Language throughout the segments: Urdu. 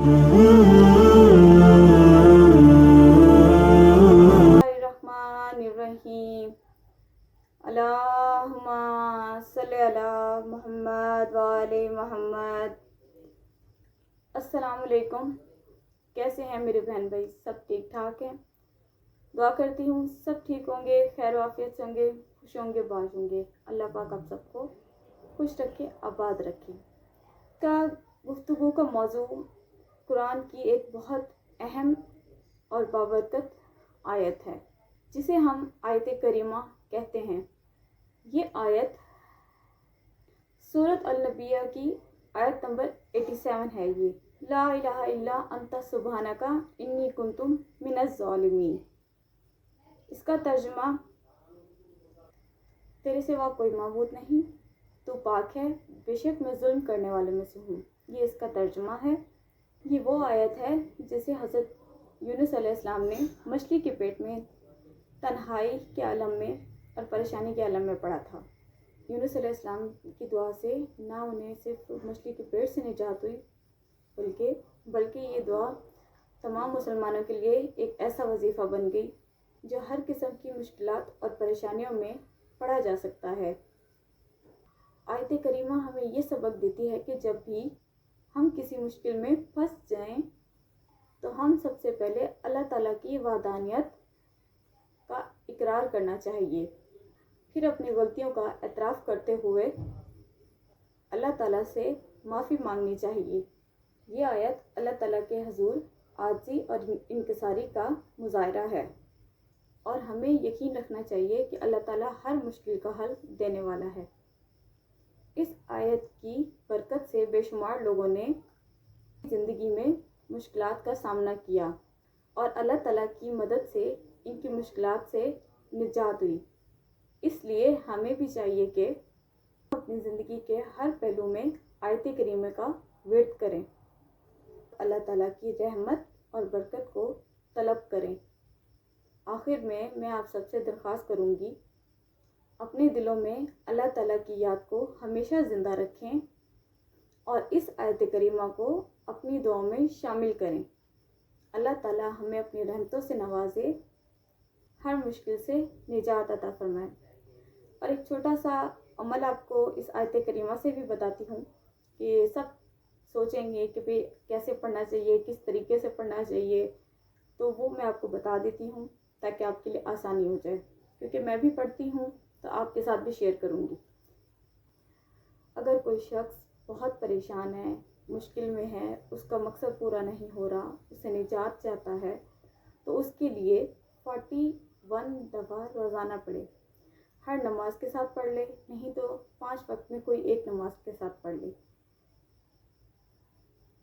Bismillahirrahmanirrahim. Allahumma salli ala Muhammad wa ali Muhammad. السلام علیکم. کیسے ہیں میرے بہن بھائی؟ سب ٹھیک ٹھاک ہیں؟ دعا کرتی ہوں سب ٹھیک ہوں گے، خیر و عافیت سے ہوں گے، خوش ہوں گے، باز ہوں گے. اللہ پاک آپ سب کو خوش رکھے، آباد رکھے. کا گفتگو کا موضوع قرآن کی ایک بہت اہم اور بابرکت آیت ہے جسے ہم آیت کریمہ کہتے ہیں. یہ آیت سورۃ النبیہ کی آیت نمبر 87 ہے. یہ لا الہ الا انت سبحانک انی کنت من الظالمین. اس کا ترجمہ تیرے سوا کوئی معبود نہیں، تو پاک ہے، بے شک میں ظلم کرنے والوں میں سے ہوں. یہ اس کا ترجمہ ہے. یہ وہ آیت ہے جسے حضرت یونس علیہ السلام نے مچھلی کے پیٹ میں تنہائی کے عالم میں اور پریشانی کے عالم میں پڑھا تھا. یونس علیہ السلام کی دعا سے نہ انہیں صرف مچھلی کے پیٹ سے نجات ہوئی بلکہ یہ دعا تمام مسلمانوں کے لیے ایک ایسا وظیفہ بن گئی جو ہر قسم کی مشکلات اور پریشانیوں میں پڑھا جا سکتا ہے. آیت کریمہ ہمیں یہ سبق دیتی ہے کہ جب بھی ہم کسی مشکل میں پھنس جائیں تو ہم سب سے پہلے اللہ تعالیٰ کی وحدانیت کا اقرار کرنا چاہیے، پھر اپنی غلطیوں کا اعتراف کرتے ہوئے اللہ تعالیٰ سے معافی مانگنی چاہیے. یہ آیت اللہ تعالیٰ کے حضور عاجزی اور انکساری کا مظاہرہ ہے، اور ہمیں یقین رکھنا چاہیے کہ اللہ تعالیٰ ہر مشکل کا حل دینے والا ہے. اس آیت کی برکت سے بے شمار لوگوں نے زندگی میں مشکلات کا سامنا کیا اور اللہ تعالیٰ کی مدد سے ان کی مشکلات سے نجات ہوئی. اس لیے ہمیں بھی چاہیے کہ ہم اپنی زندگی کے ہر پہلو میں آیت کریمہ کا ورد کریں، اللہ تعالیٰ کی رحمت اور برکت کو طلب کریں. آخر میں آپ سب سے درخواست کروں گی، اپنے دلوں میں اللہ تعالیٰ کی یاد کو ہمیشہ زندہ رکھیں اور اس آیت کریمہ کو اپنی دعاؤں میں شامل کریں. اللہ تعالیٰ ہمیں اپنی رحمتوں سے نوازے، ہر مشکل سے نجات عطا فرمائے. اور ایک چھوٹا سا عمل آپ کو اس آیت کریمہ سے بھی بتاتی ہوں کہ سب سوچیں گے کہ بھئی کیسے پڑھنا چاہیے، کس طریقے سے پڑھنا چاہیے، تو وہ میں آپ کو بتا دیتی ہوں تاکہ آپ کے لیے آسانی ہو جائے، کیونکہ میں بھی پڑھتی ہوں تو آپ کے ساتھ بھی شیئر کروں گی. اگر کوئی شخص بہت پریشان ہے، مشکل میں ہے، اس کا مقصد پورا نہیں ہو رہا، اسے نجات چاہتا ہے، تو اس کے لیے 41 دفعہ روزانہ پڑھے. ہر نماز کے ساتھ پڑھ لے، نہیں تو 5 وقت میں کوئی ایک نماز کے ساتھ پڑھ لے.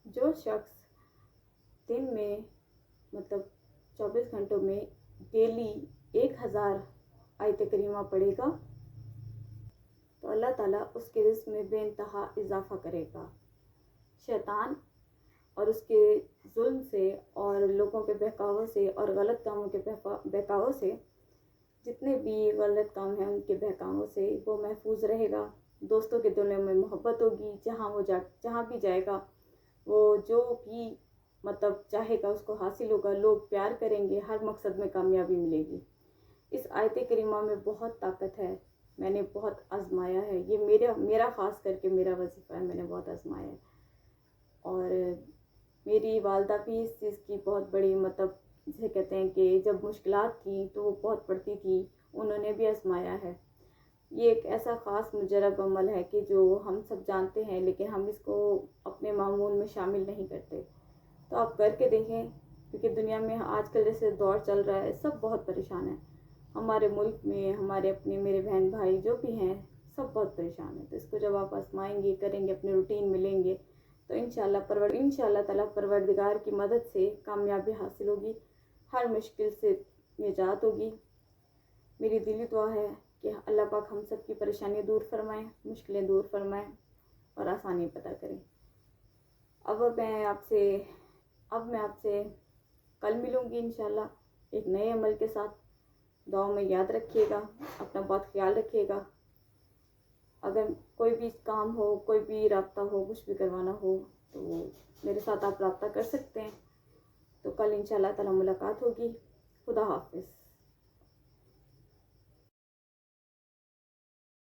جو شخص دن میں 24 گھنٹوں میں ڈیلی 1000 آیت کریمہ پڑھے گا تو اللہ تعالیٰ اس کے رزق میں بے انتہا اضافہ کرے گا. شیطان اور اس کے ظلم سے اور لوگوں کے بہکاووں سے اور غلط کاموں کے بہکاووں سے، جتنے بھی غلط کام ہیں ان کے بہکاووں سے وہ محفوظ رہے گا. دوستوں کے دلوں میں محبت ہوگی، جہاں بھی جائے گا وہ جو بھی چاہے گا اس کو حاصل ہوگا، لوگ پیار کریں گے، ہر مقصد میں کامیابی ملے گی. اس آیت کریمہ میں بہت طاقت ہے، میں نے بہت آزمایا ہے. یہ میرا خاص کر کے میرا وظیفہ ہے، میں نے بہت آزمایا ہے. اور میری والدہ بھی اس چیز کی بہت بڑی جسے کہتے ہیں کہ جب مشکلات تھیں تو وہ بہت پڑھتی تھی، انہوں نے بھی آزمایا ہے. یہ ایک ایسا خاص مجرب عمل ہے کہ جو ہم سب جانتے ہیں لیکن ہم اس کو اپنے معمول میں شامل نہیں کرتے. تو آپ کر کے دیکھیں، کیونکہ دنیا میں آج کل جیسے دور چل رہا ہے سب بہت پریشان ہیں. ہمارے ملک میں ہمارے اپنے میرے بہن بھائی جو بھی ہیں سب بہت پریشان ہیں. تو اس کو جب آپ آزمائیں گے، کریں گے، اپنے روٹین میں لیں گے تو انشاءاللہ تعالیٰ پروردگار کی مدد سے کامیابی حاصل ہوگی، ہر مشکل سے نجات ہوگی. میری دلی دعا ہے کہ اللہ پاک ہم سب کی پریشانیاں دور فرمائیں، مشکلیں دور فرمائیں اور آسانی پیدا کریں. اب میں آپ سے کل ملوں گی انشاءاللہ ایک نئے عمل کے ساتھ. دعاؤں میں یاد رکھیے گا، اپنا بہت خیال رکھیے گا. اگر کوئی بھی کام ہو، کوئی بھی رابطہ ہو، کچھ بھی کروانا ہو تو میرے ساتھ آپ رابطہ کر سکتے ہیں. تو کل انشاءاللہ تعالی ملاقات ہوگی. خدا حافظ.